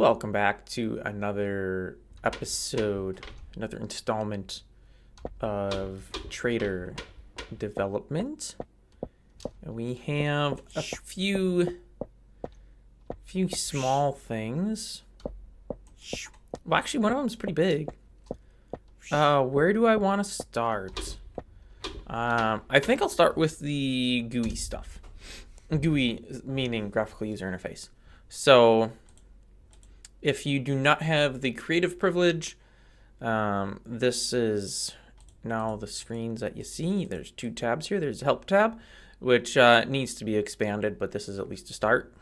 welcome back to another episode, another installment of Trader Development. We have a few small things. Well, actually, one of them's pretty big. Where do I want to start? I think I'll start with the GUI stuff. GUI meaning graphical user interface. So if you do not have the creative privilege, this is now the screens that you see. There's two tabs here. There's help tab, which needs to be expanded, but this is at least a start.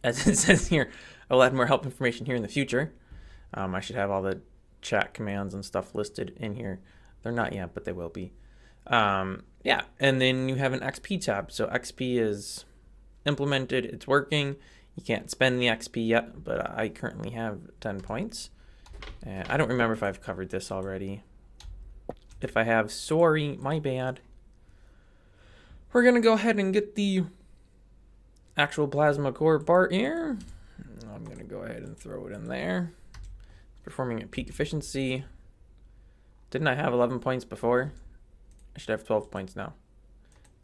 As it says here, I'll add more help information here in the future. I should have all the chat commands and stuff listed in here. They're not yet, but they will be. Yeah, and then you have an XP tab. So XP is implemented, it's working. You can't spend the XP yet, but I currently have 10 points. And I don't remember if I've covered this already. If I have, sorry, my bad. We're gonna go ahead and get the actual plasma core part here. I'm gonna go ahead and throw it in there. Performing at peak efficiency. Didn't I have 11 points before? I should have 12 points now.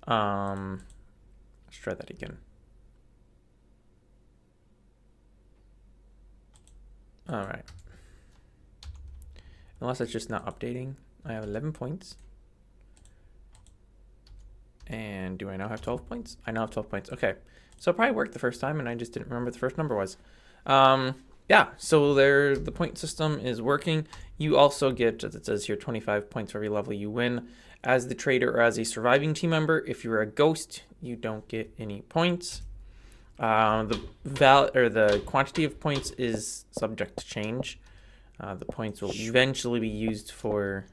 Let's try that again. All right. Unless it's just not updating. I have 11 points. And do I now have 12 points? I now have 12 points. Okay. So it probably worked the first time and I just didn't remember what the first number was. Yeah, so there the point system is working. You also get, as it says here, 25 points for every level you win as the trader or as a surviving team member. If you're a ghost, you don't get any points. The quantity of points is subject to change. The points will eventually be used for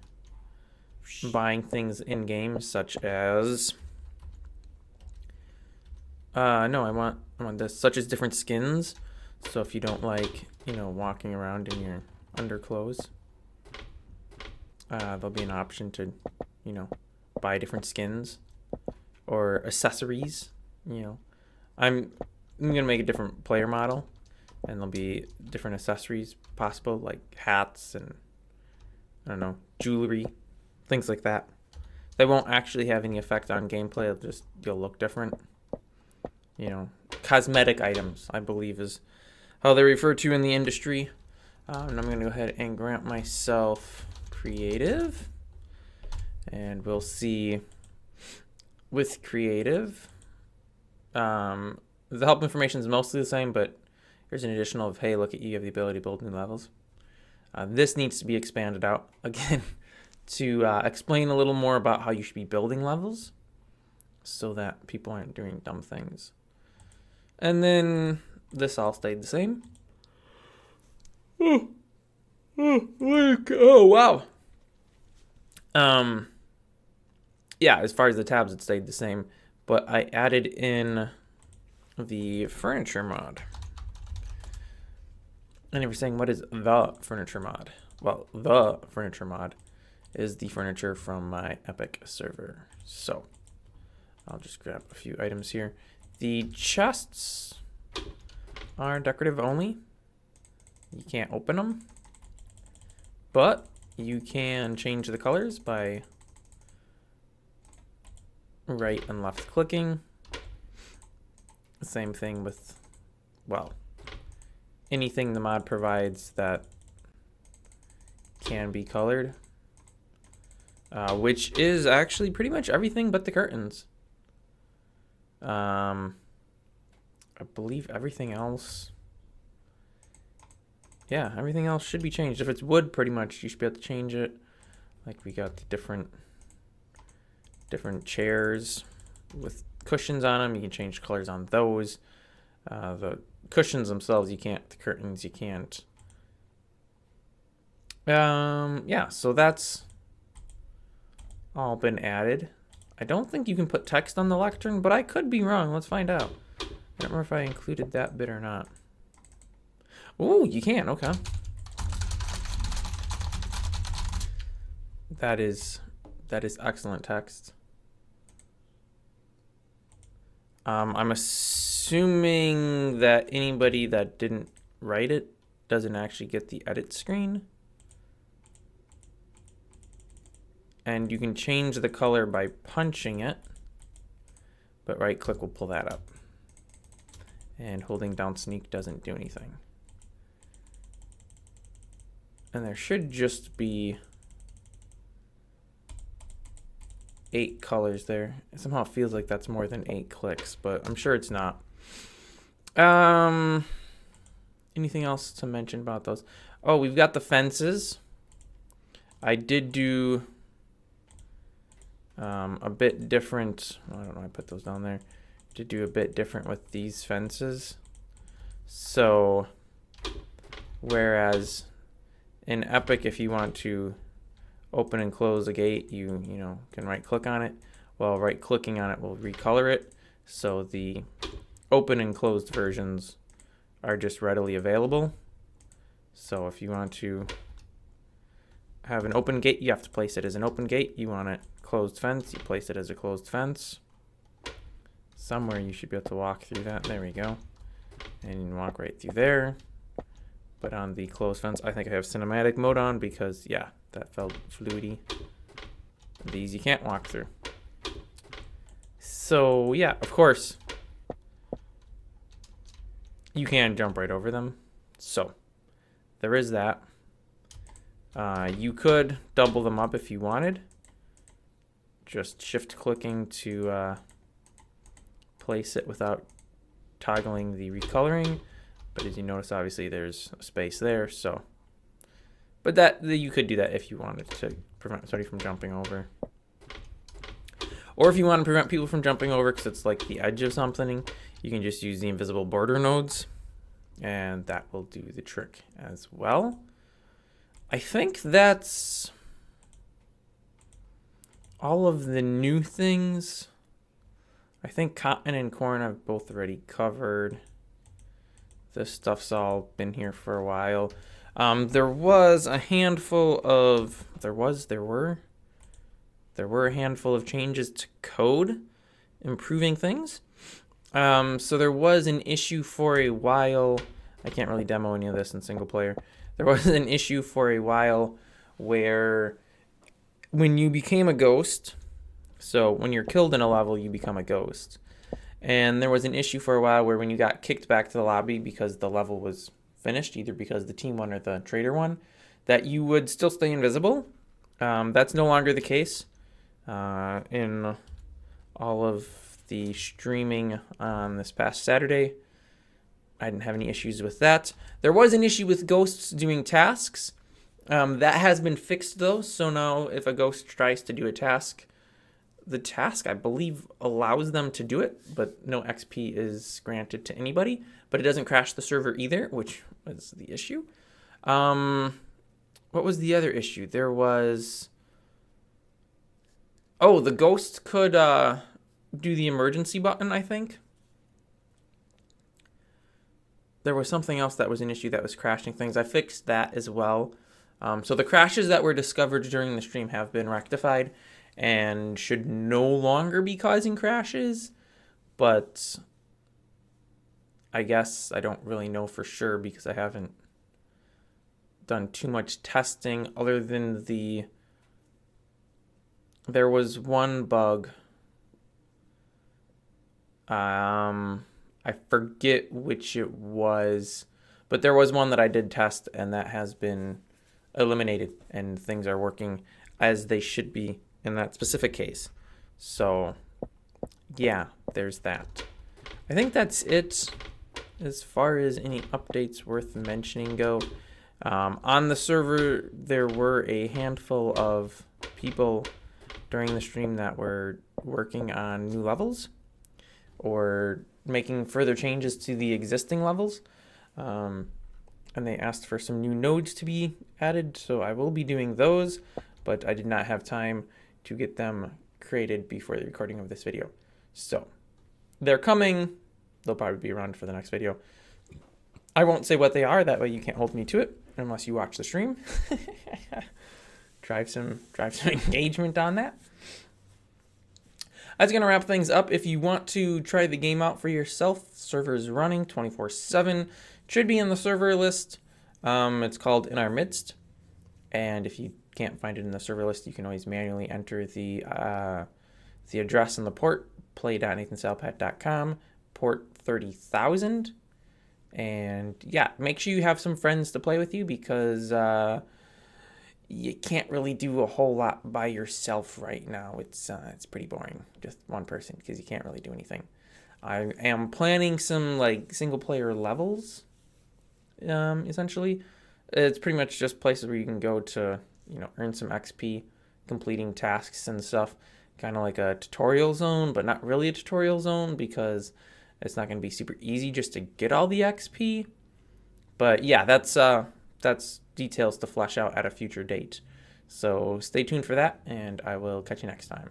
buying things in game, such as no, I want this, such as different skins. So if you don't like, walking around in your underclothes, there'll be an option to, buy different skins or accessories. I'm gonna make a different player model, and there'll be different accessories possible, like hats and I don't know, jewelry, things like that. They won't actually have any effect on gameplay. You'll look different. Cosmetic items, I believe, is how they're referred to in the industry. And I'm going to go ahead and grant myself creative. And we'll see with creative. The help information is mostly the same, but here's an additional of, hey, look at you have the ability to build new levels. This needs to be expanded out again to explain a little more about how you should be building levels so that people aren't doing dumb things. And then this all stayed the same. Oh wow. Yeah, as far as the tabs, it stayed the same, but I added in the furniture mod. And if you're saying, what is the furniture mod? Well, the furniture mod is the furniture from my Epic server. So I'll just grab a few items here. The chests are decorative only. You can't open them, but you can change the colors by right and left clicking. Same thing with, well, anything the mod provides that can be colored, which is actually pretty much everything but the curtains. I believe everything else, yeah, everything else should be changed. If it's wood, pretty much you should be able to change it. Like we got the different chairs with cushions on them. You can change colors on those. The cushions themselves you can't. The curtains you can't. Yeah, so that's all been added. I don't think you can put text on the lectern, but I could be wrong. Let's find out. I don't remember if I included that bit or not. Oh, you can. Okay. That is excellent text. I'm assuming that anybody that didn't write it doesn't actually get the edit screen. And you can change the color by punching it, but right click will pull that up. And holding down sneak doesn't do anything. And there should just be 8 colors there. It somehow feels like that's more than 8 clicks, but I'm sure it's not. Anything else to mention about those? Oh, we've got the fences. I did do a bit different. I don't know, I put those down there. To do a bit different with these fences. So, whereas in Epic, if you want to open and close a gate, you can right click on it. Well, right clicking on it will recolor it. So the open and closed versions are just readily available. So if you want to have an open gate, you have to place it as an open gate. You want a closed fence, you place it as a closed fence. Somewhere you should be able to walk through that. There we go. And you can walk right through there. But on the closed fence, I think I have cinematic mode on because, yeah, that felt fluidy. These you can't walk through. So, yeah, of course, you can jump right over them. So, there is that. You could double them up if you wanted. Just shift clicking to place it without toggling the recoloring. But as you notice, obviously there's a space there. So, but that you could do that if you wanted to prevent somebody from jumping over. Or if you want to prevent people from jumping over because it's like the edge of something, you can just use the invisible border nodes. And that will do the trick as well. I think that's all of the new things. I think cotton and corn I've both already covered. This stuff's all been here for a while. There was a handful of, there were a handful of changes to code, improving things. So there was an issue for a while. I can't really demo any of this in single player. There was an issue for a while where when you became a ghost, so when you're killed in a level, you become a ghost. And there was an issue for a while where when you got kicked back to the lobby because the level was finished, either because the team won or the traitor won, that you would still stay invisible. That's no longer the case. In all of the streaming on this past Saturday, I didn't have any issues with that. There was an issue with ghosts doing tasks. That has been fixed though, so now if a ghost tries to do a task, the task, I believe, allows them to do it, but no XP is granted to anybody. But it doesn't crash the server either, which was the issue. What was the other issue? There was... Oh, the ghost could do the emergency button, I think. There was something else that was an issue that was crashing things. I fixed that as well. So the crashes that were discovered during the stream have been rectified and should no longer be causing crashes. But I guess I don't really know for sure because I haven't done too much testing other than there was one bug. I forget which it was, but there was one that I did test and that has been eliminated and things are working as they should be in that specific case. So yeah, there's that. I think that's it as far as any updates worth mentioning go. On the server, there were a handful of people during the stream that were working on new levels or making further changes to the existing levels. And they asked for some new nodes to be added, so I will be doing those, but I did not have time to get them created before the recording of this video. So they're coming. They'll probably be around for the next video. I won't say what they are, that way you can't hold me to it unless you watch the stream. drive some engagement on that. That's going to wrap things up. If you want to try the game out for yourself, server is running 24/7. should be in the server list. It's called In Our Midst, and if you can't find it in the server list, you can always manually enter the address and the port, play.nathansalpat.com, port 30,000. And yeah, make sure you have some friends to play with you, because you can't really do a whole lot by yourself right now. It's pretty boring, just one person, because you can't really do anything. I am planning some like single player levels. Essentially, it's pretty much just places where you can go to, earn some XP, completing tasks and stuff. Kind of like a tutorial zone, but not really a tutorial zone, because it's not going to be super easy just to get all the XP. But yeah, that's details to flesh out at a future date. So stay tuned for that, and I will catch you next time.